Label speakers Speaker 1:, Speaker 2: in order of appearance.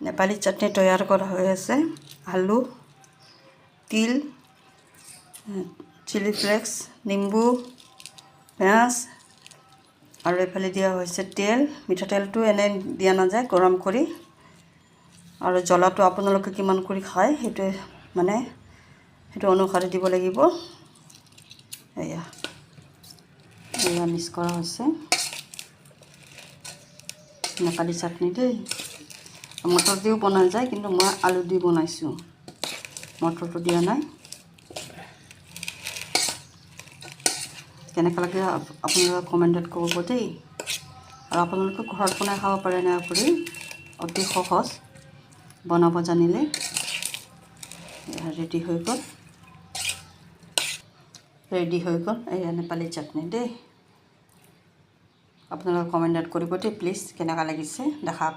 Speaker 1: নেপালী চাটনি তৈয়াৰ কৰা হৈ আছে। আলু, তিল, চিলি ফ্লেক্স, নিম্বু, পিঁয়াজ আৰু এইফালে দিয়া হৈছে তেল। মিঠাতেলটো এনে দিয়া নাযায়, গৰম কৰি। আৰু জ্বলাটো আপোনালোকে কিমান কৰি খায় সেইটো অনুসাৰে দিব লাগিব। এয়া মিক্স কৰা হৈছে নেপালী চাটনি দেই। মটৰ দিও বনা যায়, কিন্তু মই আলু দি বনাইছোঁ, মটৰটো দিয়া নাই। কেনেকৈ লাগে আপোনালোকে কমেণ্টত ক'ব দেই। আৰু আপোনালোকে ঘৰত বনাই খাব পাৰে না কৰি, অতি সহজ বনাব জানিলে। ৰেডি হৈ গ'ল এয়া নেপালী চাটনি দেই। আপোনালোকে কমেণ্টত কৰিব দেই প্লিজ, কেনেকুৱা লাগিছে দেখাত।